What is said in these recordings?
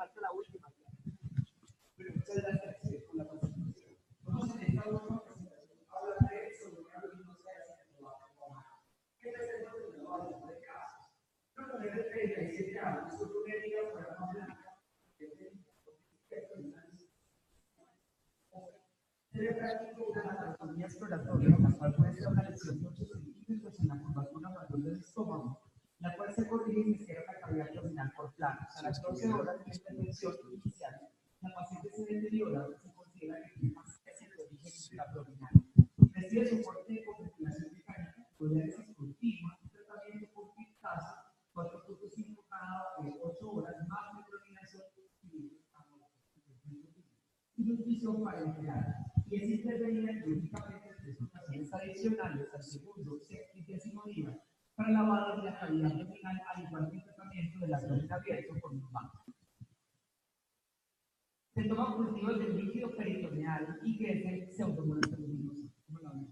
falta la última. Pero muchas gracias por la participación. Vamos en esta última presentación a hablar sobre una biología de la ¿qué es el trabajo de casos? Una mujer de 37 años fue prometida por la mamá blanca debe practicar una anatomía exploratoria, la cual puede ser una lesión de 8 centímetros en la curvatura mayor del estómago, la cual se corrige y se cierra la cavidad abdominal por planos. A las 12 horas de la intervención inicial, la paciente se deteriora y se considera que tiene más que el origen abdominal. Recibe soporte con ventilación mecánica, diálisis continua, un tratamiento por pintazo, 4.5 cada 8 horas, más micronebulización y nutrición parenteral. Y es intervenida quirúrgicamente en presentaciones adicionales al segundo, sexto y décimo día para lavado de la cavidad abdominal, al igual que el tratamiento del abdomen abierto por un banco. Se toma cultivos del líquido peritoneal y que es el pseudomonocelulosa. ¿Cómo lo ven?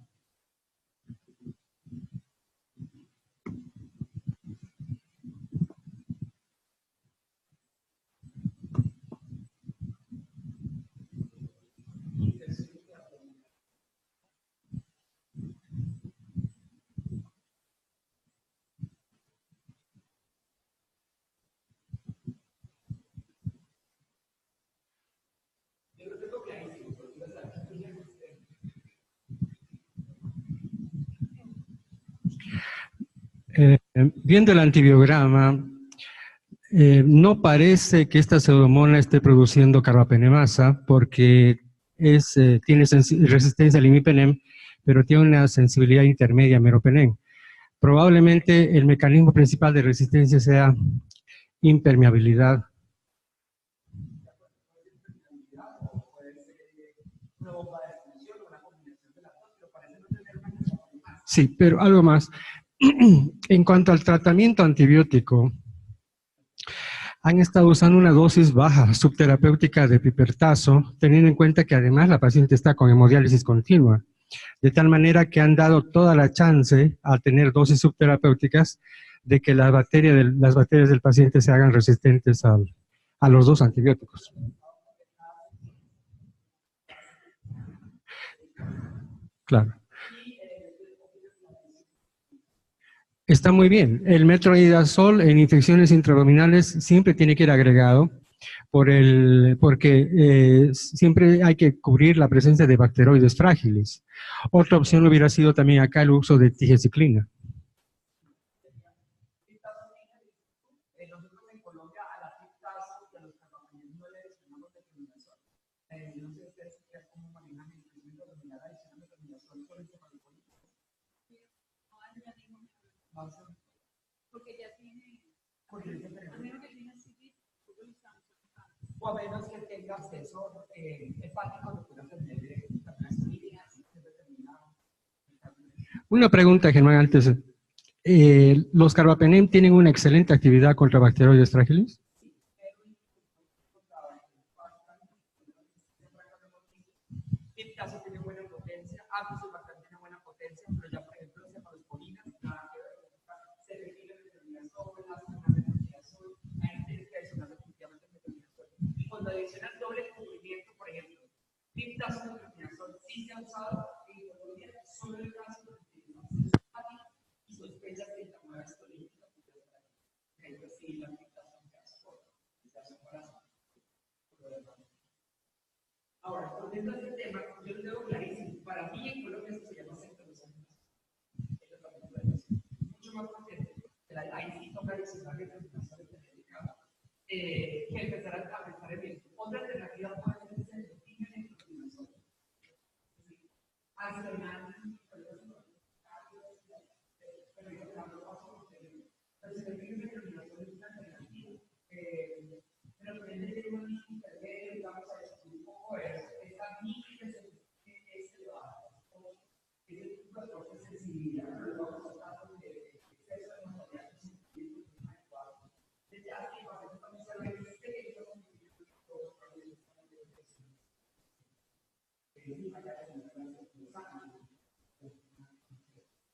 Viendo el antibiograma, no parece que esta pseudomonas esté produciendo carbapenemasa porque tiene resistencia al imipenem, pero tiene una sensibilidad intermedia a meropenem. Probablemente el mecanismo principal de resistencia sea impermeabilidad. Sí, pero algo más. En cuanto al tratamiento antibiótico, han estado usando una dosis baja subterapéutica de pipertazo, teniendo en cuenta que además la paciente está con hemodiálisis continua, de tal manera que han dado toda la chance a tener dosis subterapéuticas de que las bacterias del paciente se hagan resistentes a los dos antibióticos. Claro. Está muy bien. El metronidazol en infecciones intraabdominales siempre tiene que ir agregado porque siempre hay que cubrir la presencia de bacteroides frágiles. Otra opción hubiera sido también acá el uso de tigecyclina. Porque ya tiene, a menos que tenga CIDIP, o a menos que tenga acceso hepático, lo pueda tener Una pregunta, Germán, antes. ¿Los carbapenem tienen una excelente actividad contra bacteroides frágiles? Tiene buena potencia, Ampicillobacter tiene buena potencia, pero ya por ejemplo cefalosporinas, nada que ver, se refiere a metronidazol, azul, ahí tienes que adicionar definitivamente metronidazol. Y cuando adicionas doble cubrimiento, por ejemplo, pintazo de metronidazol sí se ha usado en hipología solo en el caso de y sospechas que la nueva histológica que es así la pintazo de azul, ahora, volviendo a este tema, yo lo tengo clarísimo. Para mí, en Colombia eso se llama centralización. Mucho más potente. Ahí sí toca adicionar que empezar a pensar en esto. Otra alternativa puede ser el indígena y el nosotros.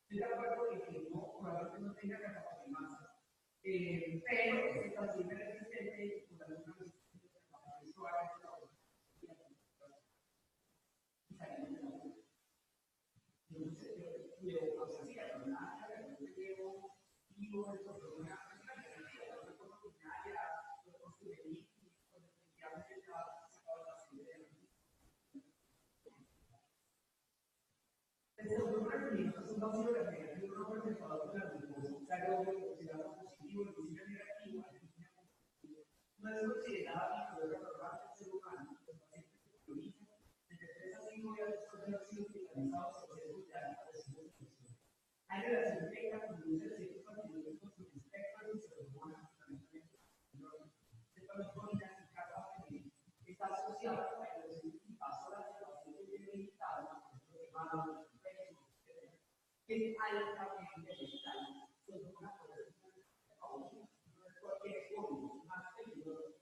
Estoy de acuerdo en que no, probablemente no tenga capacidad de masa, pero esta también es resistente por alguna es considerada microbiota normal del ser humano, los pacientes se priorizan entre 3 a 5 días después de haber sido hospitalizados por ser vulnerables a la infección. Hay relación directa con el uso de ciertos antibióticos con respecto a los pseudomonas, fundamentalmente cefalóponas y carbapenimas. Está asociada con la evolución invasora de pacientes debilitados, quemados, que es altamente letal. Son una población no es cualquier COVID, más peligroso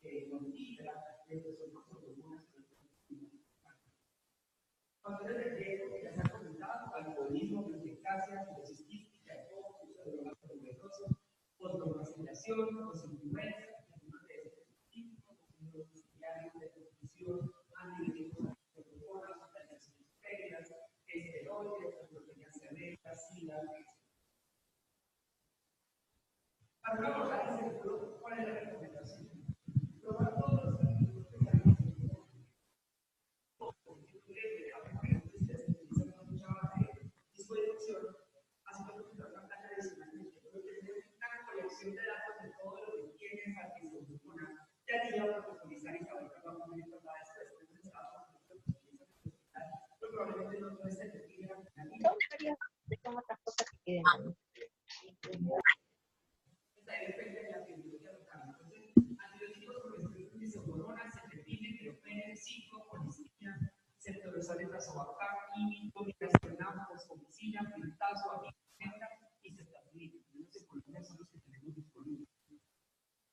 que contigra de los pseudomonas. Factores de riesgo que ya se han comentado: alcoholismo, eficacia, cistitis, uso de drogas peligrosas, fotovacilación, constituencia, algunos de estos típicos, diarios de nutrición, antibióticos, organizaciones previas, esteroides, proteínas severas, sida. Para abordar este futuro, ¿cuál es la recomendación? Probar todos los antibióticos que salen de datos de todo lo que tiene esa pseudomonas, ya que ya lo profundizar y saber que vamos a encontrar después de los datos, pero probablemente no puede ser que Son otras cosas que queden. depende de la biología local. Entonces, antibióticos con restricción de pseudomonas, cefepime, meropenem, 5, colistina, ceftriaxona, tazobactam, químico, mirazolam, fosfomicina, filtazo, amigdala y ceftaculina. Los en Colombia son los que tenemos disponibles.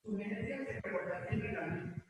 Sugerencias de recordar el reglamento.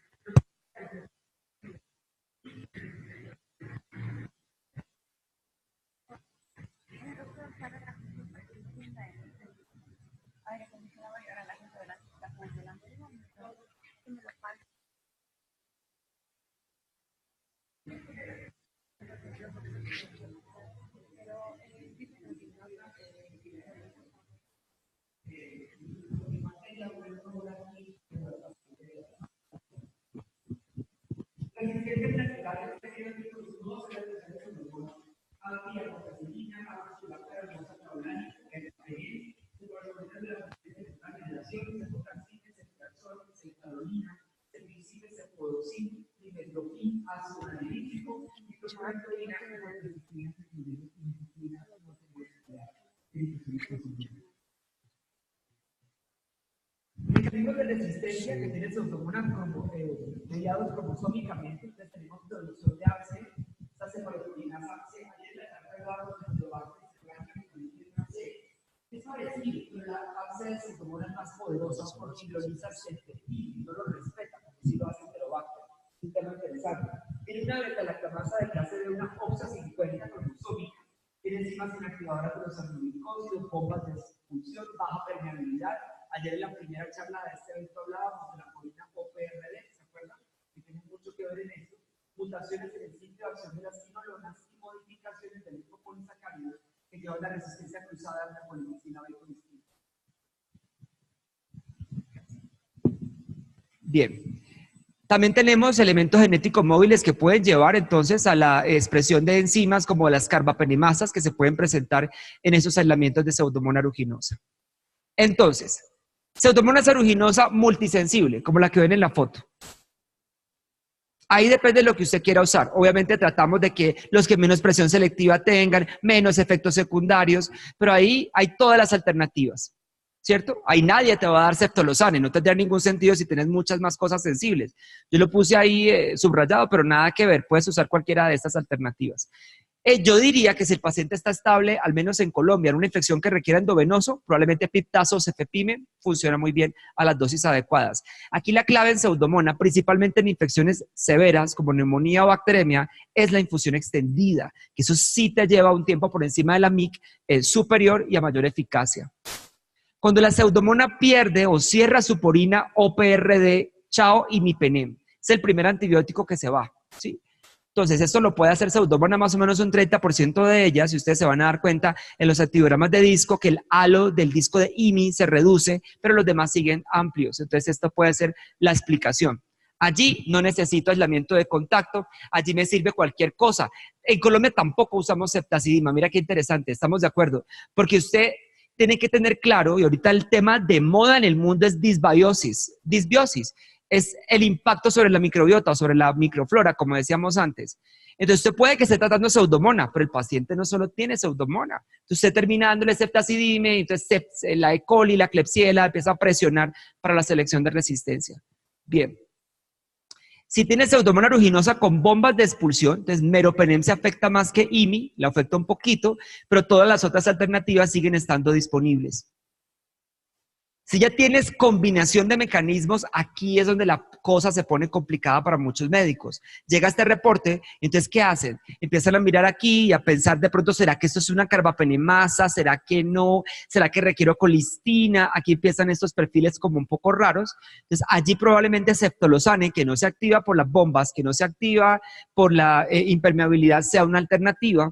Mecanismos de resistencia que tienen pseudomonas mediados cromosómicamente. Entonces tenemos producción de ABC, esta cefalopolinasa C, ahí en la etapa de barro donde lo bajo y se arranca con la C. Es parecido, pero la ABC de pseudomonas es más poderosa porque cloniza cefepime, no lo respeta, como si lo hace Enterobacter. Es un tema interesante. Tiene una beta-lactamasa de clase de una OXA 50 cromosómica. Tiene enzimas inactivadoras de los aminoglicósidos, bombas de expulsión, baja permeabilidad. Ayer en la primera charla de este evento hablábamos de la proteína OPRD, ¿se acuerdan? Que tiene mucho que ver en esto. Mutaciones en el sitio de acción de las quinolonas y modificaciones del lipopolisacáridos que llevan la resistencia cruzada a la polimicina B colistina. Bien. También tenemos elementos genéticos móviles que pueden llevar entonces a la expresión de enzimas como las carbapenimasas que se pueden presentar en esos aislamientos de Pseudomonas aeruginosa. Entonces, Pseudomonas aeruginosa multisensible, como la que ven en la foto. Ahí depende de lo que usted quiera usar. Obviamente tratamos de que los que menos presión selectiva tengan, menos efectos secundarios, pero ahí hay todas las alternativas, ¿cierto? Ahí nadie te va a dar ceftolozane, no tendría ningún sentido si tienes muchas más cosas sensibles. Yo lo puse ahí subrayado, pero nada que ver, puedes usar cualquiera de estas alternativas. Yo diría que si el paciente está estable, al menos en Colombia, en una infección que requiera endovenoso, probablemente piptazo o cefepime funciona muy bien a las dosis adecuadas. Aquí la clave en Pseudomonas, principalmente en infecciones severas como neumonía o bacteremia, es la infusión extendida, que eso sí te lleva un tiempo por encima de la MIC superior y a mayor eficacia. Cuando la Pseudomonas pierde o cierra su porina, OPRD, chao y mipenem. Es el primer antibiótico que se va, ¿sí? Entonces, esto lo puede hacer Pseudomonas más o menos un 30% de ellas, y ustedes se van a dar cuenta en los activogramas de disco que el halo del disco de IMI se reduce, pero los demás siguen amplios. Entonces, esto puede ser la explicación. Allí no necesito aislamiento de contacto, allí me sirve cualquier cosa. En Colombia tampoco usamos ceftazidima, mira qué interesante, estamos de acuerdo, porque usted tienen que tener claro, y ahorita el tema de moda en el mundo es disbiosis. Disbiosis es el impacto sobre la microbiota o sobre la microflora, como decíamos antes. Entonces, usted puede que esté tratando pseudomonas, pero el paciente no solo tiene pseudomonas. Entonces, usted termina dándole ceftazidime, entonces la E. coli, la Klebsiella empieza a presionar para la selección de resistencia. Bien. Si tiene pseudomonas aeruginosa con bombas de expulsión, entonces meropenem se afecta más que IMI, la afecta un poquito, pero todas las otras alternativas siguen estando disponibles. Si ya tienes combinación de mecanismos, aquí es donde la cosa se pone complicada para muchos médicos. Llega este reporte, entonces, ¿qué hacen? Empiezan a mirar aquí y a pensar de pronto, ¿será que esto es una carbapenemasa? ¿Será que no? ¿Será que requiero colistina? Aquí empiezan estos perfiles como un poco raros. Entonces, allí probablemente ceftolozane, que no se activa por las bombas, que no se activa por la impermeabilidad, sea una alternativa.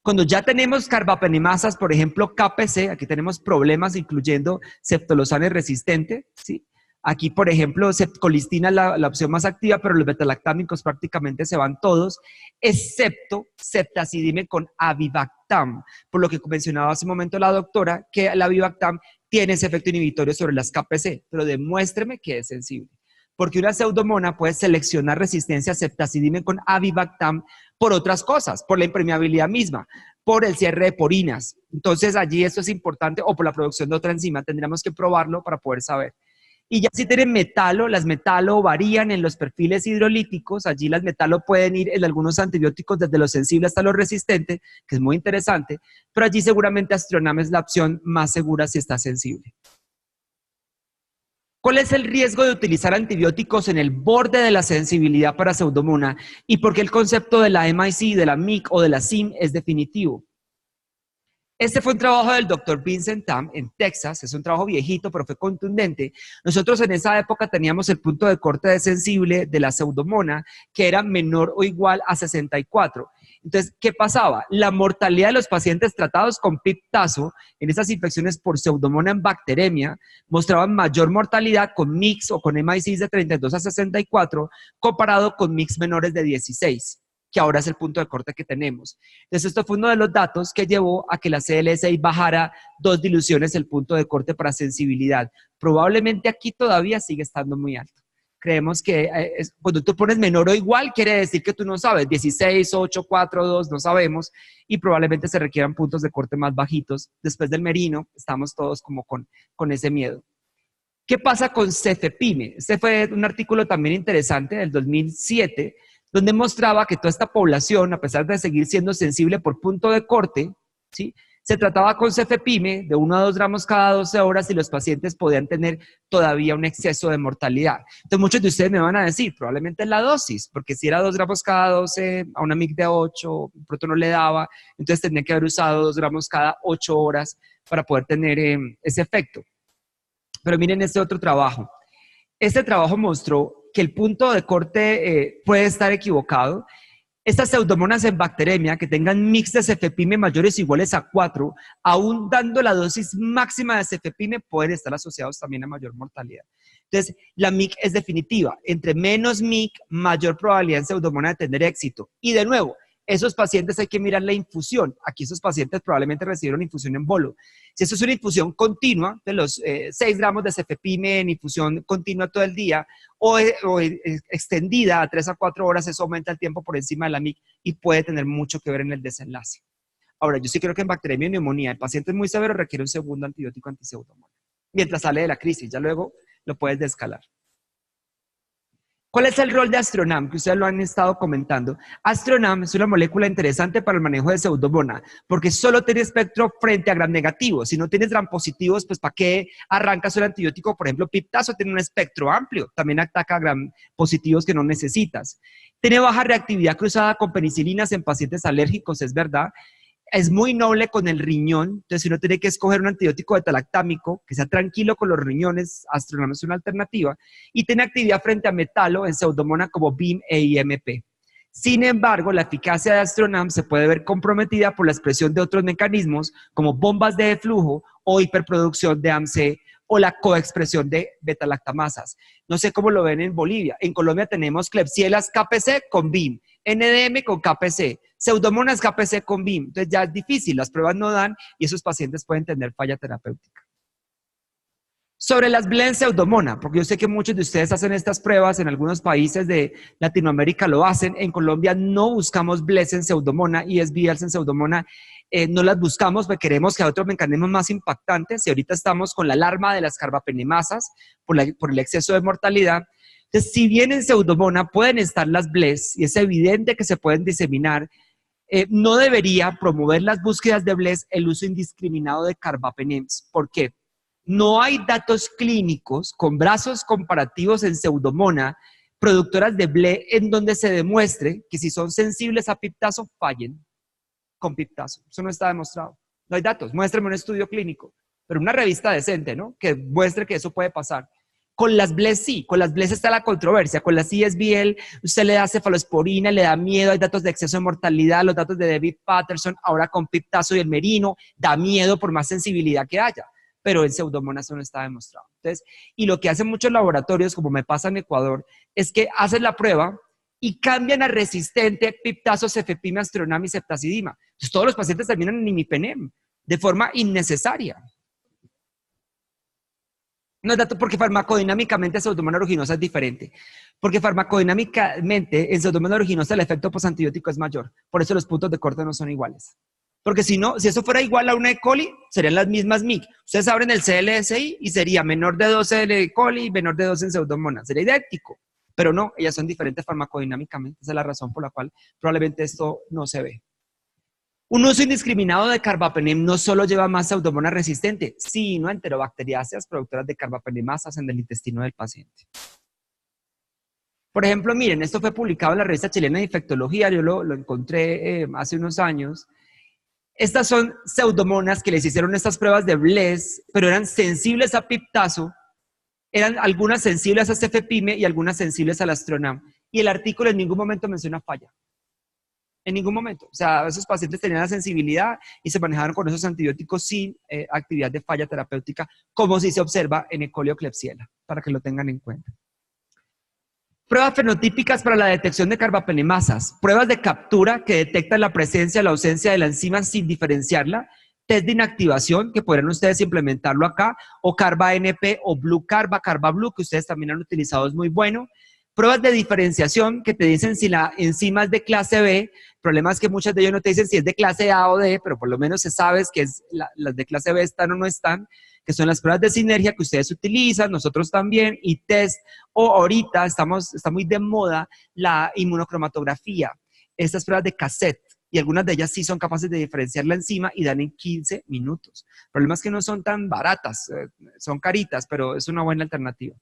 Cuando ya tenemos carbapenemasas, por ejemplo, KPC, aquí tenemos problemas incluyendo ceftolozane resistente, ¿sí? Aquí, por ejemplo, colistina es la opción más activa, pero los betalactámicos prácticamente se van todos, excepto ceftazidime con avibactam, por lo que mencionaba hace un momento la doctora, que el avibactam tiene ese efecto inhibitorio sobre las KPC, pero demuéstreme que es sensible. Porque una pseudomona puede seleccionar resistencia a ceftazidime con avibactam por otras cosas, por la impermeabilidad misma, por el cierre de porinas. Entonces allí esto es importante, o por la producción de otra enzima, tendríamos que probarlo para poder saber. Y ya si tienen metalo, las metalo varían en los perfiles hidrolíticos, allí las metalo pueden ir en algunos antibióticos desde lo sensible hasta lo resistente, que es muy interesante, pero allí seguramente Astronam es la opción más segura si está sensible. ¿Cuál es el riesgo de utilizar antibióticos en el borde de la sensibilidad para pseudomona? ¿Y por qué el concepto de la MIC, de la MIC o de la SIM es definitivo? Este fue un trabajo del Dr. Vincent Tam en Texas, es un trabajo viejito, pero fue contundente. Nosotros en esa época teníamos el punto de corte de sensible de la pseudomona, que era menor o igual a 64. Entonces, ¿qué pasaba? La mortalidad de los pacientes tratados con piptazo en esas infecciones por pseudomona en bacteremia mostraban mayor mortalidad con mix o con MICs de 32 a 64 comparado con mix menores de 16. Que ahora es el punto de corte que tenemos. Entonces, esto fue uno de los datos que llevó a que la CLSI bajara 2 diluciones el punto de corte para sensibilidad. Probablemente aquí todavía sigue estando muy alto. Creemos que cuando tú pones menor o igual, quiere decir que tú no sabes, 16, 8, 4, 2, no sabemos, y probablemente se requieran puntos de corte más bajitos. Después del merino, estamos todos como con ese miedo. ¿Qué pasa con cefepime? Este fue un artículo también interesante del 2007, donde mostraba que toda esta población, a pesar de seguir siendo sensible por punto de corte, ¿sí?, se trataba con cefepime de 1 a 2 gramos cada 12 horas y los pacientes podían tener todavía un exceso de mortalidad. Entonces muchos de ustedes me van a decir, probablemente es la dosis, porque si era 2 gramos cada 12, a una MIC de 8, pronto no le daba, entonces tendría que haber usado 2 gramos cada 8 horas para poder tener ese efecto. Pero miren este otro trabajo. Este trabajo mostró que el punto de corte puede estar equivocado. Estas pseudomonas en bacteremia que tengan mix de cefepime mayores o iguales a 4, aún dando la dosis máxima de cefepime, pueden estar asociados también a mayor mortalidad. Entonces, la MIC es definitiva. Entre menos MIC, mayor probabilidad en pseudomona de tener éxito. Y de nuevo, esos pacientes hay que mirar la infusión. Aquí esos pacientes probablemente recibieron infusión en bolo. Si eso es una infusión continua, de los 6 gramos de cefepime en infusión continua todo el día, o extendida a 3 a 4 horas, eso aumenta el tiempo por encima de la MIC y puede tener mucho que ver en el desenlace. Ahora, yo sí creo que en bacteremia y neumonía, el paciente es muy severo, requiere un segundo antibiótico antipseudomona, mientras sale de la crisis, ya luego lo puedes descalar. ¿Cuál es el rol de Astronam? Que ustedes lo han estado comentando. Astronam es una molécula interesante para el manejo de pseudomona, porque solo tiene espectro frente a gram negativos. Si no tienes gram positivos, pues ¿para qué arrancas un antibiótico? Por ejemplo, piptazo tiene un espectro amplio, también ataca a gram positivos que no necesitas. Tiene baja reactividad cruzada con penicilinas en pacientes alérgicos, es verdad. Es muy noble con el riñón, entonces si uno tiene que escoger un antibiótico betalactámico que sea tranquilo con los riñones, Astronam es una alternativa, y tiene actividad frente a metalo en pseudomona como BIM e IMP. Sin embargo, la eficacia de Astronam se puede ver comprometida por la expresión de otros mecanismos como bombas de flujo o hiperproducción de AMC o la coexpresión de betalactamasas. No sé cómo lo ven en Bolivia. En Colombia tenemos Klebsiella KPC con BIM. NDM con KPC, Pseudomonas KPC con BIM. Entonces ya es difícil, las pruebas no dan y esos pacientes pueden tener falla terapéutica. Sobre las blends Pseudomonas, porque yo sé que muchos de ustedes hacen estas pruebas, en algunos países de Latinoamérica lo hacen, en Colombia no buscamos blends en Pseudomonas y SBLs en Pseudomonas, no las buscamos porque queremos que haya otros mecanismos más impactantes y ahorita estamos con la alarma de las carbapenemasas por el exceso de mortalidad. Entonces, si bien en Pseudomonas pueden estar las blends y es evidente que se pueden diseminar, no debería promover las búsquedas de blends el uso indiscriminado de carbapenems. ¿Por qué? No hay datos clínicos con brazos comparativos en Pseudomonas productoras de BLE en donde se demuestre que si son sensibles a piptazo, fallen con piptazo. Eso no está demostrado. No hay datos. Muéstrame un estudio clínico, pero una revista decente, ¿no? Que muestre que eso puede pasar. Con las BLES sí, con las BLES está la controversia. Con las ISBL usted le da cefalosporina, le da miedo, hay datos de exceso de mortalidad, los datos de David Patterson, ahora con piptazo y el merino, da miedo por más sensibilidad que haya. Pero en Pseudomonas eso no está demostrado. Entonces, y lo que hacen muchos laboratorios, como me pasa en Ecuador, es que hacen la prueba y cambian a resistente piptazo, cefepime, astronam y septazidima. Entonces, todos los pacientes terminan en imipenem de forma innecesaria. No es dato porque farmacodinámicamente Pseudomonas aeruginosa es diferente. Porque farmacodinámicamente en Pseudomonas aeruginosa el efecto postantibiótico es mayor. Por eso los puntos de corte no son iguales. Porque si no, si eso fuera igual a una E. coli, serían las mismas MIC. Ustedes abren el CLSI y sería menor de 12 en E. coli y menor de 12 en Pseudomonas. Sería idéntico. Pero no, ellas son diferentes farmacodinámicamente. Esa es la razón por la cual probablemente esto no se ve. Un uso indiscriminado de carbapenem no solo lleva más Pseudomonas resistente, sino a enterobacteriáceas productoras de carbapenemasas en el intestino del paciente. Por ejemplo, miren, esto fue publicado en la revista chilena de infectología, yo lo encontré hace unos años. Estas son Pseudomonas que les hicieron estas pruebas de BLES, pero eran sensibles a piptazo, eran algunas sensibles a cefepime y algunas sensibles al astronam. Y el artículo en ningún momento menciona falla. En ningún momento. O sea, esos pacientes tenían la sensibilidad y se manejaron con esos antibióticos sin actividad de falla terapéutica, como sí se observa en E. coli o Klebsiella, para que lo tengan en cuenta. Pruebas fenotípicas para la detección de carbapenemasas. Pruebas de captura que detectan la presencia o la ausencia de la enzima sin diferenciarla. Test de inactivación, que podrán ustedes implementarlo acá. O Carba-NP o Blue Carba-Blue, que ustedes también han utilizado, es muy bueno. Pruebas de diferenciación que te dicen si la enzima es de clase B. El problema es que muchas de ellos no te dicen si es de clase A o D, pero por lo menos se sabe que las de clase B están o no están, que son las pruebas de sinergia que ustedes utilizan, nosotros también, y test, o ahorita está muy de moda la inmunocromatografía, estas pruebas de cassette, y algunas de ellas sí son capaces de diferenciar la enzima y dan en 15 minutos. El problema es que no son tan baratas, son caritas, pero es una buena alternativa.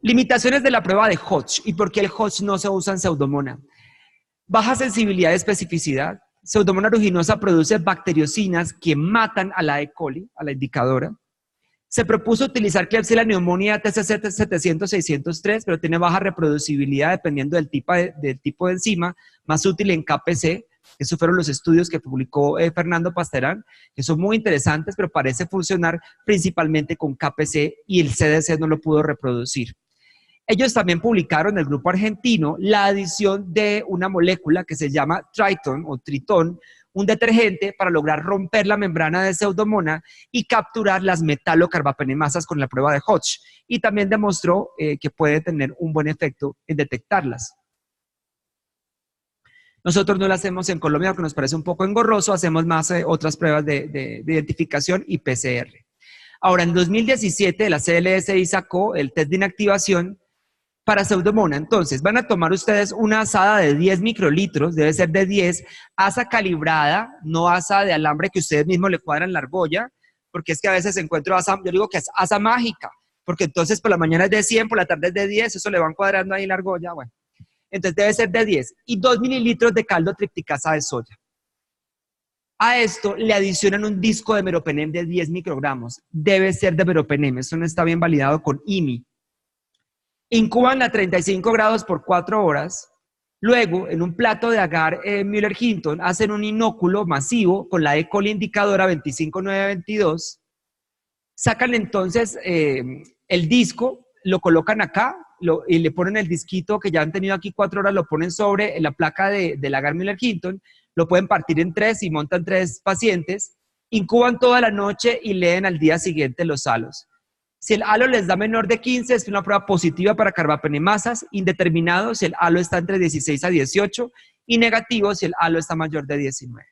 Limitaciones de la prueba de Hodge, y por qué el Hodge no se usa en Pseudomonas. Baja sensibilidad y especificidad. Pseudomonas aeruginosa produce bacteriocinas que matan a la E. coli, a la indicadora. Se propuso utilizar Klebsiella pneumoniae TCC 700-603, pero tiene baja reproducibilidad dependiendo del tipo de enzima, más útil en KPC. Esos fueron los estudios que publicó Fernando Pasterán, que son muy interesantes, pero parece funcionar principalmente con KPC y el CDC no lo pudo reproducir. Ellos también publicaron, el grupo argentino, la adición de una molécula que se llama Triton o Tritón, un detergente para lograr romper la membrana de Pseudomonas y capturar las metalocarbapenemasas con la prueba de Hodge. Y también demostró que puede tener un buen efecto en detectarlas. Nosotros no lo hacemos en Colombia porque nos parece un poco engorroso, hacemos más otras pruebas de identificación y PCR. Ahora, en 2017 la CLSI sacó el test de inactivación para Pseudomonas. Entonces, van a tomar ustedes una asada de 10 microlitros, debe ser de 10, asa calibrada, no asa de alambre que ustedes mismos le cuadran la argolla, porque es que a veces encuentro asa, yo digo que es asa mágica, porque entonces por la mañana es de 100, por la tarde es de 10, eso le van cuadrando ahí la argolla, bueno. Entonces debe ser de 10. Y 2 mililitros de caldo tripticasa de soya. A esto le adicionan un disco de meropenem de 10 microgramos. Debe ser de meropenem, eso no está bien validado con IMI. Incuban a 35 grados por 4 horas. Luego, en un plato de agar Müller-Hinton, hacen un inóculo masivo con la E. coli indicadora 25922. Sacan entonces el disco, lo colocan acá, y le ponen el disquito que ya han tenido aquí 4 horas, lo ponen sobre la placa del agar Miller-Hinton, lo pueden partir en 3 y montan 3 pacientes, incuban toda la noche y leen al día siguiente los halos. Si el halo les da menor de 15, es una prueba positiva para carbapenemasas, indeterminado si el halo está entre 16 a 18 y negativo si el halo está mayor de 19.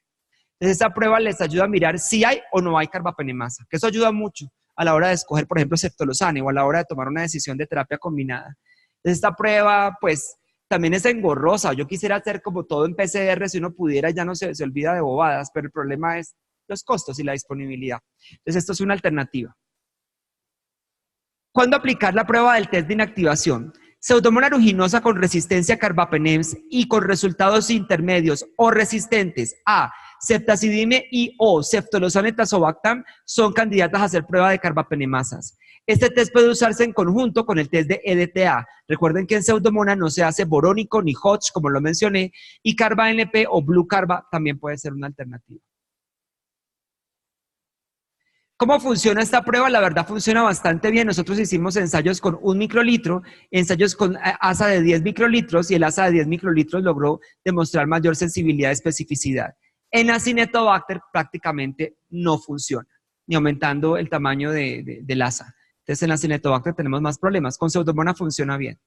Entonces, esta prueba les ayuda a mirar si hay o no hay carbapenemasa, que eso ayuda mucho a la hora de escoger, por ejemplo, ceftolozane o a la hora de tomar una decisión de terapia combinada. Entonces, esta prueba, pues, también es engorrosa. Yo quisiera hacer como todo en PCR, si uno pudiera, ya no se olvida de bobadas, pero el problema es los costos y la disponibilidad. Entonces, esto es una alternativa. ¿Cuándo aplicar la prueba del test de inactivación? Pseudomonas aeruginosa con resistencia a carbapenems y con resultados intermedios o resistentes a ceftazidime y o ceftolozane tazobactam son candidatas a hacer prueba de carbapenemasas. Este test puede usarse en conjunto con el test de EDTA. Recuerden que en pseudomonas no se hace borónico ni Hodge, como lo mencioné, y carba-NP o blue carba también puede ser una alternativa. ¿Cómo funciona esta prueba? La verdad funciona bastante bien. Nosotros hicimos ensayos con 1 microlitro, ensayos con asa de 10 microlitros y el asa de 10 microlitros logró demostrar mayor sensibilidad y especificidad. En Acinetobacter prácticamente no funciona, ni aumentando el tamaño del asa. Entonces en Acinetobacter tenemos más problemas. Con Pseudomonas funciona bien.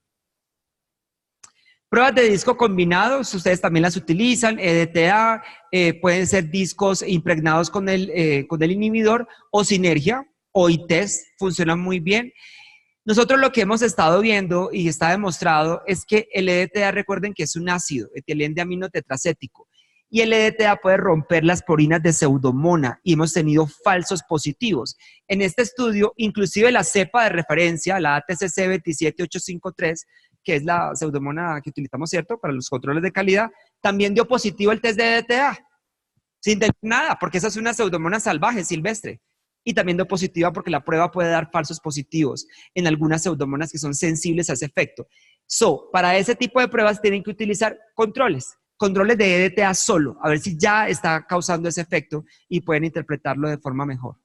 Pruebas de disco combinados, ustedes también las utilizan, EDTA, pueden ser discos impregnados con el inhibidor o sinergia o ITEST, funcionan muy bien. Nosotros lo que hemos estado viendo y está demostrado es que el EDTA, recuerden que es un ácido, etilendiamino tetracético, y el EDTA puede romper las porinas de Pseudomonas y hemos tenido falsos positivos. En este estudio, inclusive la cepa de referencia, la ATCC 27853, que es la Pseudomonas que utilizamos, ¿cierto?, para los controles de calidad, también dio positivo el test de EDTA, sin tener nada, porque esa es una Pseudomonas salvaje, silvestre. Y también dio positiva porque la prueba puede dar falsos positivos en algunas Pseudomonas que son sensibles a ese efecto. Para ese tipo de pruebas tienen que utilizar controles de EDTA solo, a ver si ya está causando ese efecto y pueden interpretarlo de forma mejor.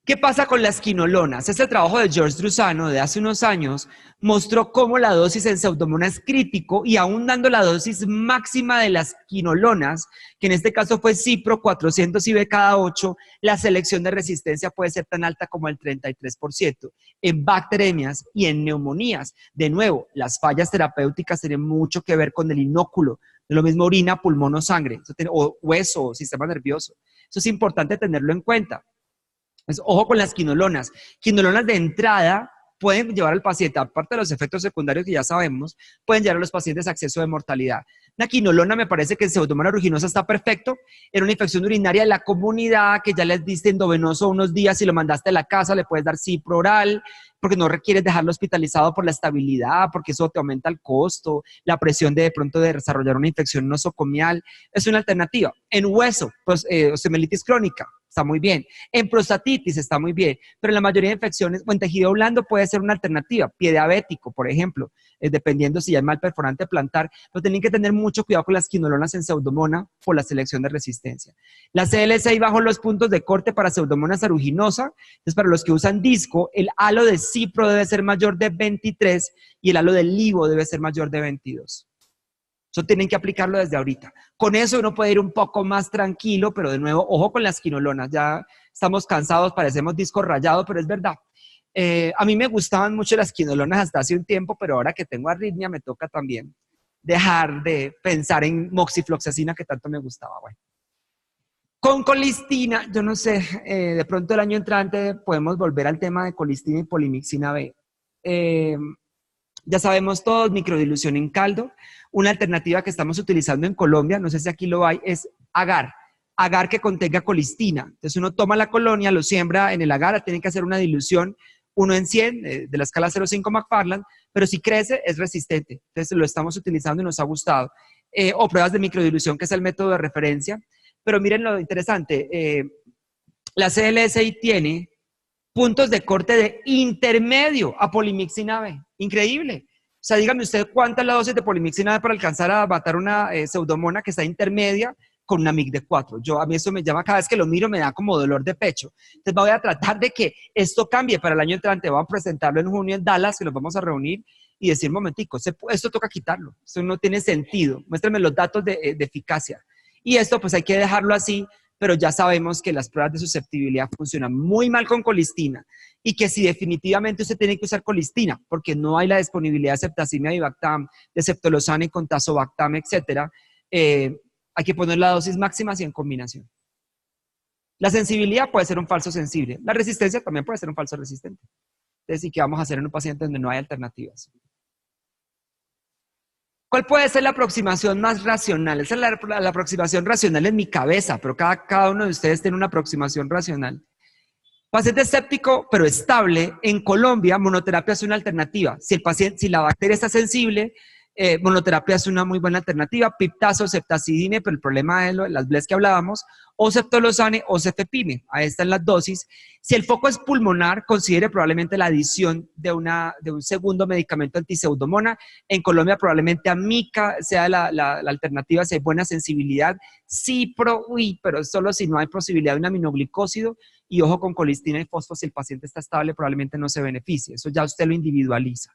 ¿Qué pasa con las quinolonas? Este trabajo de George Drusano de hace unos años mostró cómo la dosis en Pseudomonas es crítico y aún dando la dosis máxima de las quinolonas, que en este caso fue Cipro 400 IB cada 8, la selección de resistencia puede ser tan alta como el 33%. En bacteremias y en neumonías, de nuevo, las fallas terapéuticas tienen mucho que ver con el inóculo, de lo mismo orina, pulmón o sangre, o hueso o sistema nervioso. Eso es importante tenerlo en cuenta. Entonces, ojo con las quinolonas. Quinolonas de entrada pueden llevar al paciente, aparte de los efectos secundarios que ya sabemos, pueden llevar a los pacientes a exceso de mortalidad. Una quinolona me parece que en Pseudomonas aeruginosa está perfecto. Era una infección urinaria de la comunidad que ya les diste endovenoso unos días y lo mandaste a la casa, le puedes dar cipro oral, porque no requieres dejarlo hospitalizado por la estabilidad, porque eso te aumenta el costo, la presión de pronto de desarrollar una infección nosocomial. Es una alternativa. En hueso, pues osteomielitis crónica, está muy bien. En prostatitis está muy bien, pero en la mayoría de infecciones o en tejido blando puede ser una alternativa. Pie diabético, por ejemplo, dependiendo si hay mal perforante plantar, pero tienen que tener mucho cuidado con las quinolonas en Pseudomonas por la selección de resistencia. La CL6 bajo los puntos de corte para Pseudomonas aeruginosa. Entonces, para los que usan disco, el halo de cipro debe ser mayor de 23 y el halo de LIGO debe ser mayor de 22. Eso tienen que aplicarlo desde ahorita. Con eso uno puede ir un poco más tranquilo, pero de nuevo, ojo con las quinolonas. Ya estamos cansados, parecemos disco rayado, pero es verdad. A mí me gustaban mucho las quinolonas hasta hace un tiempo, pero ahora que tengo arritmia me toca también dejar de pensar en moxifloxacina que tanto me gustaba. Bueno. Con colistina, yo no sé, de pronto el año entrante podemos volver al tema de colistina y polimixina B. Ya sabemos todos, microdilución en caldo. Una alternativa que estamos utilizando en Colombia, no sé si aquí lo hay, es agar. Agar que contenga colistina. Entonces uno toma la colonia, lo siembra en el agar, tiene que hacer una dilución 1 en 100 de la escala 0,5 McFarland, pero si crece es resistente. Entonces lo estamos utilizando y nos ha gustado. O pruebas de microdilución, que es el método de referencia. Pero miren lo interesante, la CLSI tiene puntos de corte de intermedio a polimixina B. Increíble. O sea, dígame usted cuánta es la dosis de polimixina B para alcanzar a matar una pseudomona que está intermedia con una MIC de 4. A mí eso me llama, cada vez que lo miro me da como dolor de pecho. Entonces voy a tratar de que esto cambie para el año entrante. Vamos a presentarlo en junio en Dallas, que nos vamos a reunir y decir, momentico, esto toca quitarlo. Esto no tiene sentido. Muéstrenme los datos de eficacia. Y esto pues hay que dejarlo así, pero ya sabemos que las pruebas de susceptibilidad funcionan muy mal con colistina y que si definitivamente usted tiene que usar colistina, porque no hay la disponibilidad de ceftazimia y Bactam, de ceftolozane con tazobactam, etcétera, hay que poner la dosis máxima y en combinación. La sensibilidad puede ser un falso sensible. La resistencia también puede ser un falso resistente. Entonces, ¿y qué vamos a hacer en un paciente donde no hay alternativas? ¿Cuál puede ser la aproximación más racional? Esa es la aproximación racional en mi cabeza, pero cada uno de ustedes tiene una aproximación racional. Paciente escéptico, pero estable, en Colombia, monoterapia es una alternativa. Si la bacteria está sensible, monoterapia es una muy buena alternativa. Piptazo, ceftazidime, pero el problema es las BLES que hablábamos, o ceftolozane o cefepime. Ahí están las dosis. Si el foco es pulmonar, considere probablemente la adición de un segundo medicamento antiseudomona. En Colombia probablemente amica sea la alternativa si hay buena sensibilidad. Cipro, pero solo si no hay posibilidad de un aminoglicósido. Y ojo con colistina y fosfo, si el paciente está estable probablemente no se beneficie. Eso ya usted lo individualiza.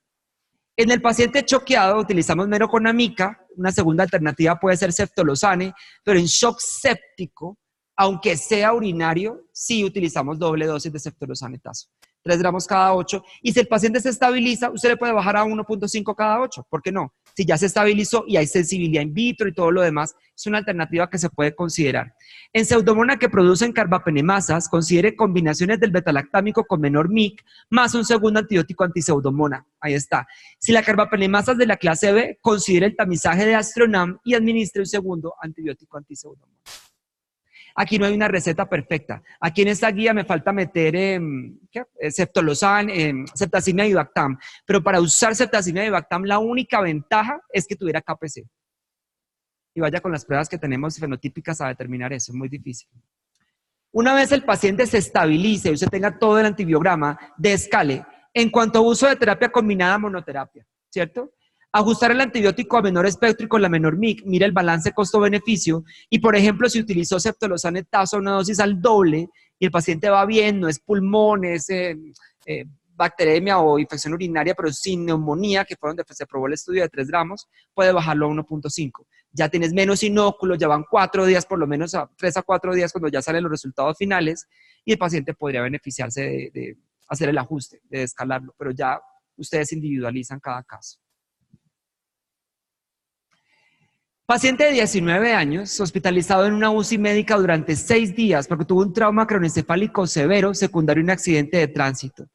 En el paciente choqueado utilizamos meroconamica. Una segunda alternativa puede ser ceftolozane, pero en shock séptico, aunque sea urinario, sí utilizamos doble dosis de ceftolozane-tazo. 3 gramos cada 8. Y si el paciente se estabiliza, usted le puede bajar a 1.5 cada 8. ¿Por qué no? Si ya se estabilizó y hay sensibilidad in vitro y todo lo demás, es una alternativa que se puede considerar. En pseudomonas que producen carbapenemasas, considere combinaciones del betalactámico con menor MIC más un segundo antibiótico antiseudomona. Ahí está. Si la carbapenemasa es de la clase B, considere el tamizaje de Astronam y administre un segundo antibiótico antiseudomona. Aquí no hay una receta perfecta. Aquí en esta guía me falta meter ceftolozane, ceftazimia y Bactam. Pero para usar ceftazimia y Bactam, la única ventaja es que tuviera KPC. Y vaya con las pruebas que tenemos fenotípicas a determinar eso. Es muy difícil. Una vez el paciente se estabilice y usted tenga todo el antibiograma, descale. En cuanto a uso de terapia combinada, monoterapia, ¿cierto? Ajustar el antibiótico a menor espectro y con la menor MIC, mira el balance costo-beneficio y, por ejemplo, si utilizó ceftolozane-tazo una dosis al doble y el paciente va bien, no es pulmón, es bacteremia o infección urinaria, pero sin neumonía, que fue donde se probó el estudio de 3 gramos, puede bajarlo a 1.5. Ya tienes menos inóculos, ya van 4 días, por lo menos 3 a 4 días cuando ya salen los resultados finales y el paciente podría beneficiarse de hacer el ajuste, de descalarlo, pero ya ustedes individualizan cada caso. Paciente de 19 años, hospitalizado en una UCI médica durante 6 días porque tuvo un trauma craneoencefálico severo secundario a un accidente de tránsito.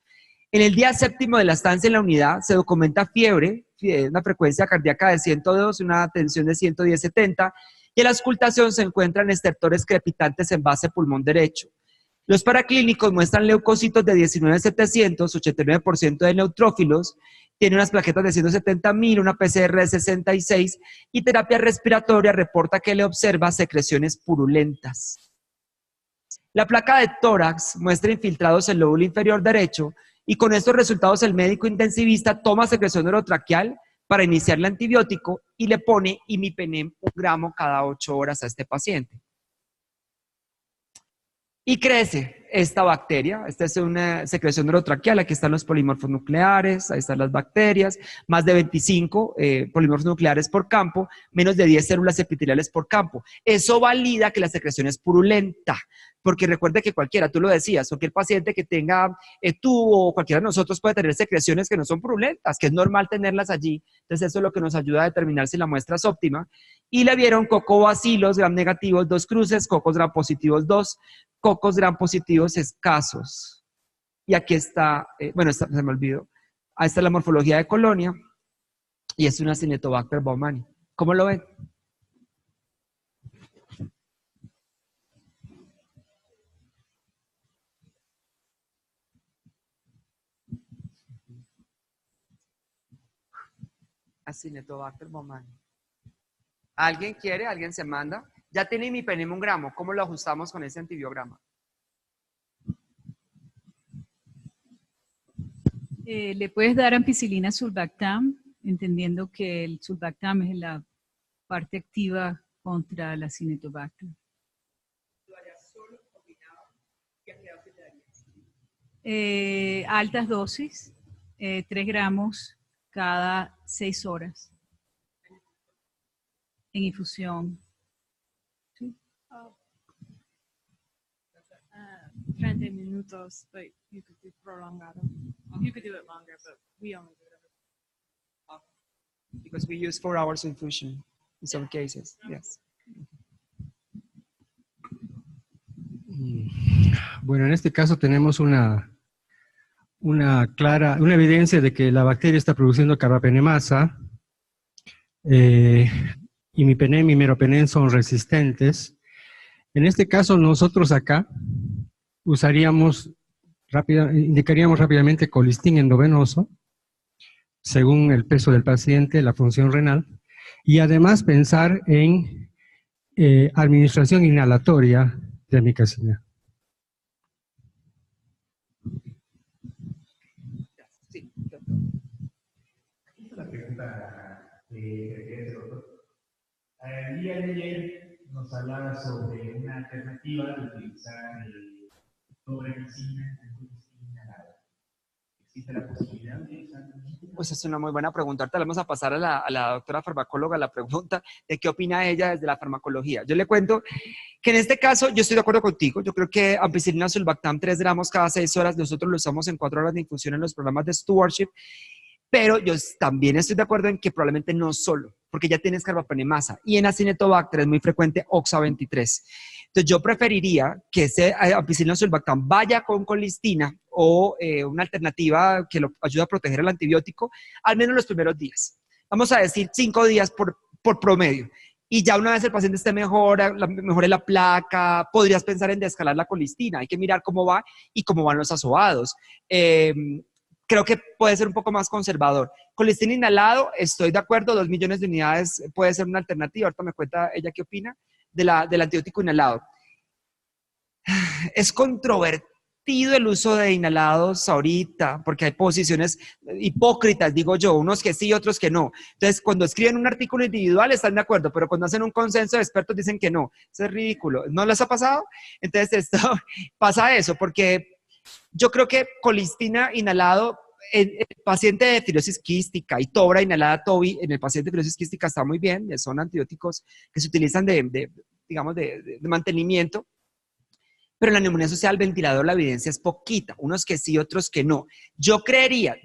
En el día 7º de la estancia en la unidad se documenta fiebre, una frecuencia cardíaca de 102, una tensión de 110/70 y en la auscultación se encuentran estertores crepitantes en base pulmón derecho. Los paraclínicos muestran leucocitos de 19.700, 89% de neutrófilos, tiene unas plaquetas de 170.000, una PCR de 66 y terapia respiratoria reporta que le observa secreciones purulentas. La placa de tórax muestra infiltrados en el lóbulo inferior derecho y con estos resultados el médico intensivista toma secreción orotraqueal para iniciar el antibiótico y le pone imipenem 1 gramo cada 8 horas a este paciente. Y crece esta bacteria. Esta es una secreción orotraqueal. Aquí están los polimorfos nucleares, ahí están las bacterias, más de 25 polimorfos nucleares por campo, menos de 10 células epiteliales por campo. Eso valida que la secreción es purulenta, porque recuerde que cualquiera, tú lo decías, cualquier paciente que tenga tubo o cualquiera de nosotros puede tener secreciones que no son purulentas, que es normal tenerlas allí. Entonces eso es lo que nos ayuda a determinar si la muestra es óptima. Y le vieron cocobacilos gram negativos 2 cruces, cocos gram positivos 2, cocos gram positivos escasos. Y aquí está, se me olvidó, ahí está la morfología de colonia y es una Acinetobacter baumannii. ¿Cómo lo ven? Acinetobacter baumannii. ¿Alguien quiere? ¿Alguien se manda? Ya tiene imipenem 1 gramo. ¿Cómo lo ajustamos con ese antibiograma? Le puedes dar ampicilina sulbactam, entendiendo que el sulbactam es la parte activa contra la Acinetobacter. Altas dosis, 3 gramos cada 6 horas en infusión. 30 minutos, but you could do prolongado. You could do it longer, but we only do it. Because we use 4 hours infusion in some cases. Yes. Bueno, en este caso tenemos una evidencia de que la bacteria está produciendo carbapenemasa, imipenem y meropenem son resistentes. En este caso nosotros acá indicaríamos rápidamente colistin endovenoso, según el peso del paciente, la función renal, y además pensar en administración inhalatoria de amicacina. Sí. La pregunta de doctor. El día de ayer nos hablaba sobre una alternativa de utilizar dobromicina en colistin inhalado. ¿Existe la posibilidad de usar? Pues es una muy buena pregunta. Ahorita le vamos a pasar a la doctora farmacóloga la pregunta de qué opina ella desde la farmacología. Yo le cuento que en este caso yo estoy de acuerdo contigo. Yo creo que ampicilina sulbactam 3 gramos cada 6 horas, nosotros lo usamos en 4 horas de infusión en los programas de stewardship, pero yo también estoy de acuerdo en que probablemente no solo, porque ya tienes carbapenemasa y en Acinetobacter es muy frecuente OXA 23. Entonces yo preferiría que ese ampicilina sulbactam vaya con colistina o una alternativa que lo ayude a proteger el antibiótico, al menos los primeros días. Vamos a decir 5 días por promedio. Y ya una vez el paciente esté mejore la placa, podrías pensar en desescalar la colistina. Hay que mirar cómo va y cómo van los asobados. Creo que puede ser un poco más conservador. Colistina inhalado, estoy de acuerdo, 2 millones de unidades puede ser una alternativa. Ahorita me cuenta ella qué opina del antibiótico inhalado. Es controvertido el uso de inhalados ahorita, porque hay posiciones hipócritas, digo yo, unos que sí, otros que no. Entonces, cuando escriben un artículo individual están de acuerdo, pero cuando hacen un consenso de expertos dicen que no. Eso es ridículo. ¿No les ha pasado? Entonces, pasa eso, porque yo creo que colistina inhalado en el paciente de fibrosis quística y tobra inhalada TOBI en el paciente de fibrosis quística está muy bien, son antibióticos que se utilizan de mantenimiento, pero en la neumonía asociada al ventilador la evidencia es poquita, unos que sí, otros que no. Yo creo,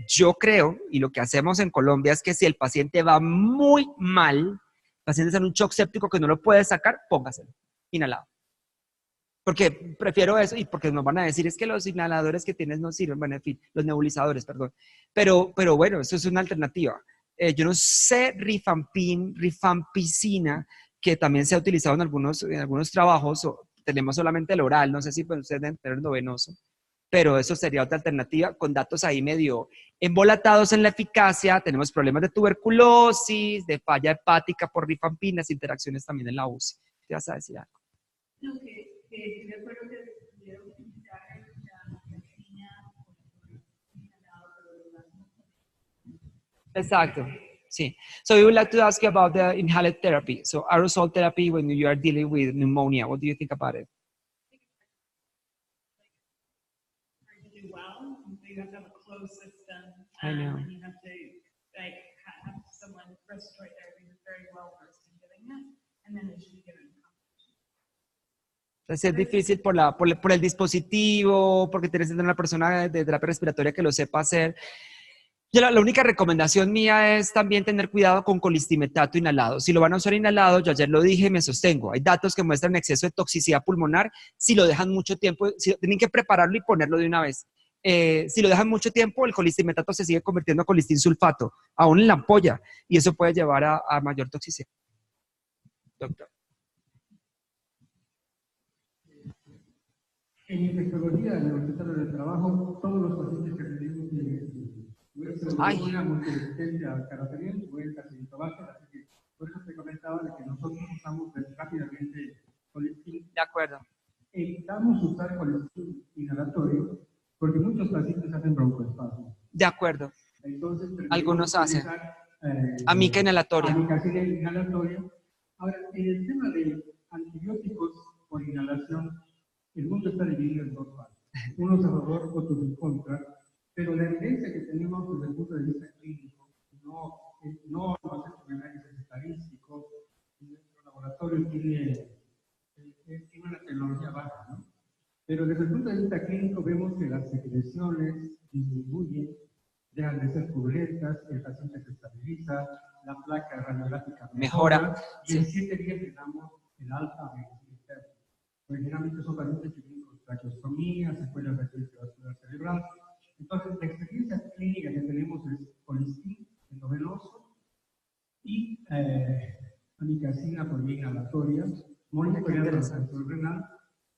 y lo que hacemos en Colombia es que si el paciente va muy mal, el paciente está en un shock séptico que no lo puede sacar, póngaselo, inhalado. Porque prefiero eso y porque nos van a decir es que los inhaladores que tienes no sirven, bueno, en fin, los nebulizadores, perdón. Pero bueno, eso es una alternativa. Yo no sé rifampicina, que también se ha utilizado en algunos trabajos, tenemos solamente el oral, no sé si ustedes deben tener endovenoso, pero eso sería otra alternativa con datos ahí medio embolatados en la eficacia. Tenemos problemas de tuberculosis, de falla hepática por rifampinas, interacciones también en la UCI. ¿Te vas a decir algo? No, que de acuerdo que pudieron utilizar la medicina Exacto. Sí. So we would like to ask you about the inhaled therapy. So aerosol therapy when you are dealing with pneumonia. What do you think about it? Really well. You have to have a closed system. I know. And you have to have someone respiratory therapy who's very well versed in giving that, and then it should be given. Entonces es difícil por el dispositivo, porque tienes que tener una persona de terapia respiratoria que lo sepa hacer. Yo la única recomendación mía es también tener cuidado con colistimetato inhalado. Si lo van a usar inhalado, yo ayer lo dije y me sostengo. Hay datos que muestran exceso de toxicidad pulmonar si lo dejan mucho tiempo. Tienen que prepararlo y ponerlo de una vez. Si lo dejan mucho tiempo, el colistimetato se sigue convirtiendo en colistin sulfato, aún en la ampolla, y eso puede llevar a mayor toxicidad. Doctor. En infectología, en el hospital de trabajo, todos los pacientes que tenemos una multiresistencia al carbapenem o el Acinetobacter, así que por eso te comentaba de que nosotros usamos rápidamente colistin. De acuerdo. Evitamos usar colistin inhalatorio porque muchos pacientes hacen broncoespasmo. De acuerdo. Entonces, algunos hacen. Amica inhalatoria. Amicacina inhalatoria, Ahora, en el tema de antibióticos por inhalación, el mundo está dividido en dos partes. Unos a favor, otros en contra, pero la evidencia que tenemos desde el punto de vista clínico, no hemos hecho análisis estadísticos, nuestro laboratorio tiene una tecnología baja, ¿no? Pero desde el punto de vista clínico vemos que las secreciones disminuyen, dejan de ser purulentas, el paciente se estabiliza, la placa radiográfica mejora, y en 7 días le damos el alta a medicina interna. Pues generalmente son pacientes que vienen con traqueostomía, secuelas de accidente vascular cerebral. Entonces, la experiencia clínica que tenemos es colistin endovenoso y amikacina por vía inhalatoria, monitoreando la función renal,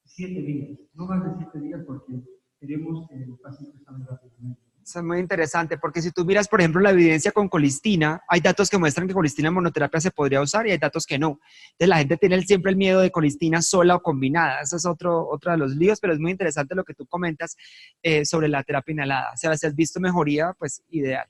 7 días, no más de 7 días porque queremos que el paciente salga rápidamente. Eso es muy interesante, porque si tú miras, por ejemplo, la evidencia con colistina, hay datos que muestran que colistina en monoterapia se podría usar y hay datos que no. Entonces la gente tiene siempre el miedo de colistina sola o combinada. Eso es otro de los líos, pero es muy interesante lo que tú comentas sobre la terapia inhalada. O sea, si has visto mejoría, pues ideal.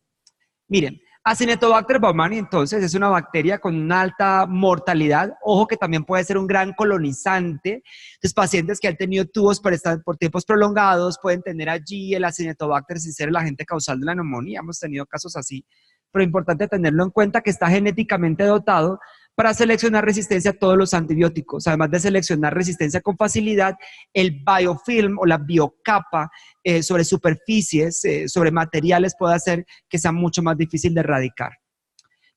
Miren, Acinetobacter baumannii, entonces, es una bacteria con una alta mortalidad. Ojo que también puede ser un gran colonizante. Entonces, pacientes que han tenido tubos por tiempos prolongados pueden tener allí el Acinetobacter sin ser el agente causal de la neumonía. Hemos tenido casos así. Pero es importante tenerlo en cuenta que está genéticamente dotado para seleccionar resistencia a todos los antibióticos. Además de seleccionar resistencia con facilidad, el biofilm o la biocapa sobre superficies, sobre materiales puede hacer que sea mucho más difícil de erradicar.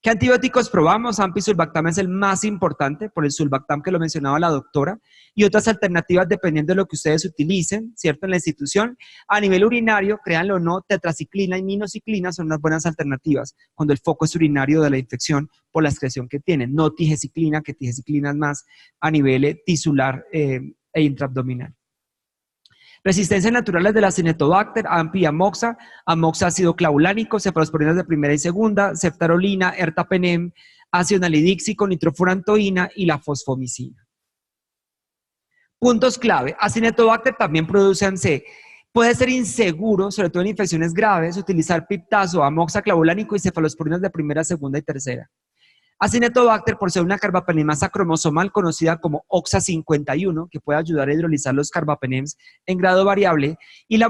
¿Qué antibióticos probamos? AMP y sulbactam es el más importante, por el sulbactam que lo mencionaba la doctora, y otras alternativas dependiendo de lo que ustedes utilicen, ¿cierto? En la institución. A nivel urinario, créanlo o no, tetraciclina y minociclina son unas buenas alternativas cuando el foco es urinario de la infección por la excreción que tienen. No tigeciclina, que tigeciclina es más a nivel tisular e intraabdominal. Resistencias naturales de la Acinetobacter, AMP y Amoxa. Amoxa ácido clavulánico, cefalosporinas de primera y segunda, ceftarolina, ertapenem, ácido nalidíxico, nitrofurantoína y la fosfomicina. Puntos clave. Acinetobacter también produce ANSE. Puede ser inseguro, sobre todo en infecciones graves, utilizar piptazo, amoxa clavulánico y cefalosporinas de primera, segunda y tercera. Acinetobacter, por ser una carbapenemasa cromosomal conocida como OXA51, que puede ayudar a hidrolizar los carbapenems en grado variable, y la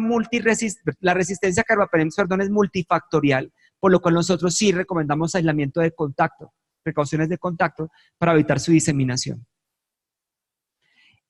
resistencia a carbapenems, es multifactorial, por lo cual nosotros sí recomendamos aislamiento de contacto, precauciones de contacto para evitar su diseminación.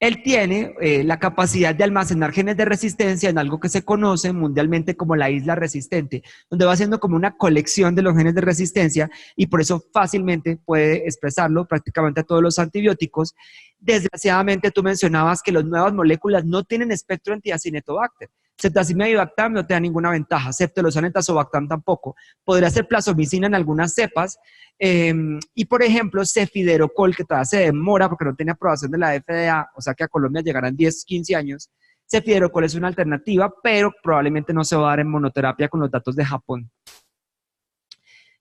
Él tiene la capacidad de almacenar genes de resistencia en algo que se conoce mundialmente como la isla resistente, donde va haciendo como una colección de los genes de resistencia y por eso fácilmente puede expresarlo prácticamente a todos los antibióticos. Desgraciadamente tú mencionabas que las nuevas moléculas no tienen espectro anti-Acinetobacter. Ceftaximia y Bactam no te da ninguna ventaja, Ceftolozane y Tazobactam tampoco. Podría ser plasomicina en algunas cepas, y por ejemplo, cefiderocol, que todavía se demora porque no tiene aprobación de la FDA, o sea que a Colombia llegarán 10, 15 años. Cefiderocol es una alternativa, pero probablemente no se va a dar en monoterapia con los datos de Japón.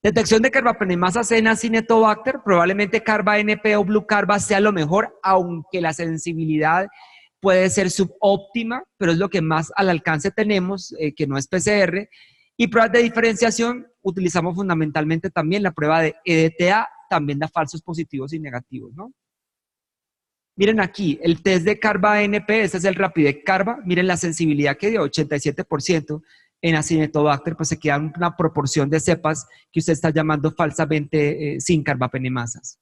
Detección de carbapenemasa C en Acinetobacter, probablemente carba-NP o Blue-Carba sea lo mejor, aunque la sensibilidad puede ser subóptima, pero es lo que más al alcance tenemos, que no es PCR. Y pruebas de diferenciación, utilizamos fundamentalmente también la prueba de EDTA, también da falsos positivos y negativos, ¿no? Miren aquí, el test de carba-NP, este es el Rapidec Carba, miren la sensibilidad que dio, 87%, en Acinetobacter, pues se queda una proporción de cepas que usted está llamando falsamente sin carbapenemasas.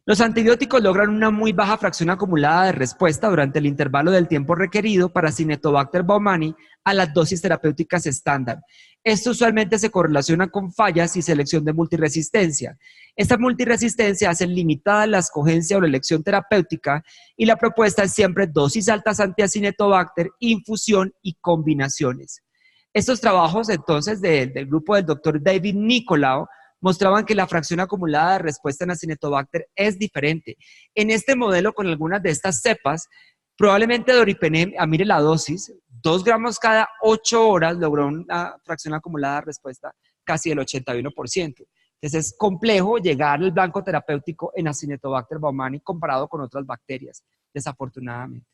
Los antibióticos logran una muy baja fracción acumulada de respuesta durante el intervalo del tiempo requerido para Acinetobacter baumannii a las dosis terapéuticas estándar. Esto usualmente se correlaciona con fallas y selección de multiresistencia. Esta multiresistencia hace limitada la escogencia o la elección terapéutica y la propuesta es siempre dosis altas anti-Acinetobacter, infusión y combinaciones. Estos trabajos entonces del grupo del doctor David Nicolau mostraban que la fracción acumulada de respuesta en Acinetobacter es diferente. En este modelo, con algunas de estas cepas, probablemente doripenem, mire la dosis, 2 gramos cada 8 horas logró una fracción acumulada de respuesta casi del 81%. Entonces es complejo llegar al blanco terapéutico en Acinetobacter baumannii comparado con otras bacterias, desafortunadamente.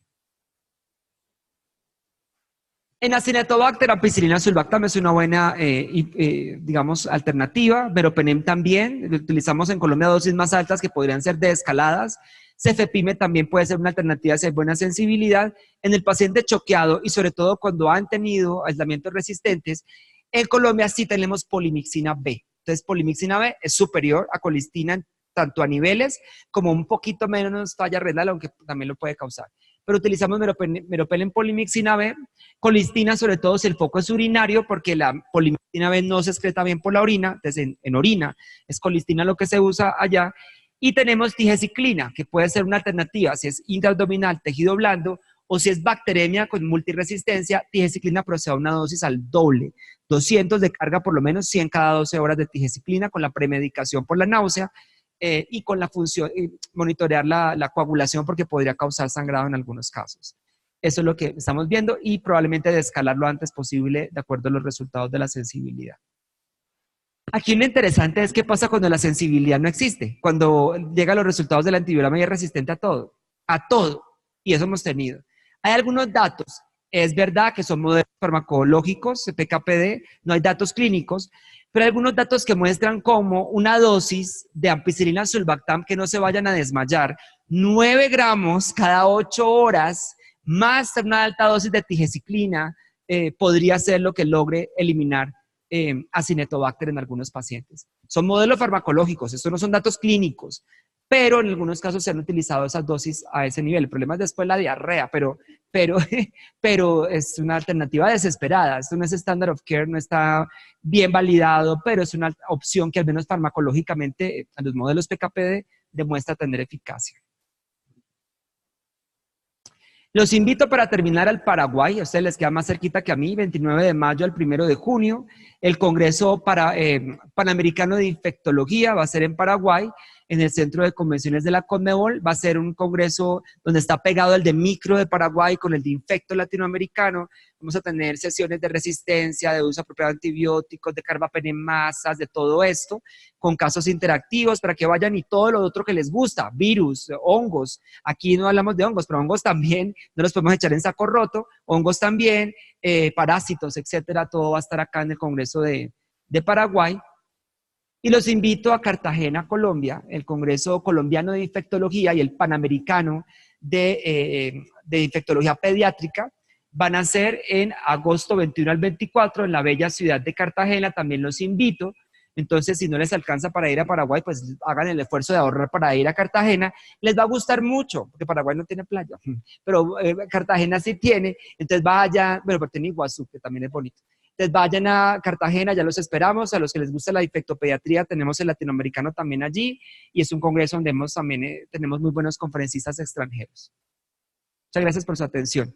En Acinetobacter, ampicilina sulbactam es una buena, digamos, alternativa. Meropenem también, lo utilizamos en Colombia a dosis más altas que podrían ser desescaladas. Cefepime también puede ser una alternativa si hay buena sensibilidad. En el paciente choqueado y sobre todo cuando han tenido aislamientos resistentes, en Colombia sí tenemos polimixina B. Entonces, polimixina B es superior a colistina tanto a niveles como un poquito menos falla renal, aunque también lo puede causar. Pero utilizamos meropenem polimixina B, colistina sobre todo si el foco es urinario, porque la polimixina B no se excreta bien por la orina, entonces en orina es colistina lo que se usa allá. Y tenemos tigeciclina, que puede ser una alternativa si es intraabdominal, tejido blando, o si es bacteremia con multiresistencia, tigeciclina procede a una dosis al doble, 200 de carga por lo menos, 100 cada 12 horas de tigeciclina con la premedicación por la náusea, y con la función, monitorear la coagulación porque podría causar sangrado en algunos casos. Eso es lo que estamos viendo y probablemente descalar lo antes posible de acuerdo a los resultados de la sensibilidad. Aquí lo interesante es qué pasa cuando la sensibilidad no existe, cuando llegan los resultados del antibiograma y es resistente a todo, y eso hemos tenido. Hay algunos datos, es verdad que son modelos farmacológicos, PKPD, no hay datos clínicos, pero hay algunos datos que muestran como una dosis de ampicilina sulbactam, que no se vayan a desmayar, 9 gramos cada 8 horas, más una alta dosis de tigeciclina, podría ser lo que logre eliminar Acinetobacter en algunos pacientes. Son modelos farmacológicos, estos no son datos clínicos, pero en algunos casos se han utilizado esas dosis a ese nivel. El problema es después la diarrea, pero es una alternativa desesperada. Esto no es standard of care, no está bien validado, pero es una opción que al menos farmacológicamente en los modelos PKPD demuestra tener eficacia. Los invito para terminar al Paraguay, a ustedes les queda más cerquita que a mí, 29 de mayo al 1 de junio, el Congreso Panamericano de Infectología va a ser en Paraguay, en el Centro de Convenciones de la CONMEBOL. Va a ser un congreso donde está pegado el de micro de Paraguay con el de infecto latinoamericano. Vamos a tener sesiones de resistencia, de uso apropiado de antibióticos, de carbapenemasas, de todo esto, con casos interactivos para que vayan y todo lo otro que les gusta, virus, hongos. Aquí no hablamos de hongos, pero hongos también, no los podemos echar en saco roto, hongos también, parásitos, etcétera. Todo va a estar acá en el Congreso de Paraguay. Y los invito a Cartagena, Colombia, el Congreso Colombiano de Infectología y el Panamericano de Infectología Pediátrica. Van a ser en agosto 21 al 24 en la bella ciudad de Cartagena. También los invito. Entonces, si no les alcanza para ir a Paraguay, pues hagan el esfuerzo de ahorrar para ir a Cartagena. Les va a gustar mucho, porque Paraguay no tiene playa, pero Cartagena sí tiene. Entonces vayan, bueno, pero tiene Iguazú, que también es bonito. Entonces vayan a Cartagena, ya los esperamos. A los que les gusta la infectopediatría, tenemos el latinoamericano también allí, y es un congreso donde también tenemos muy buenos conferencistas extranjeros. Muchas gracias por su atención.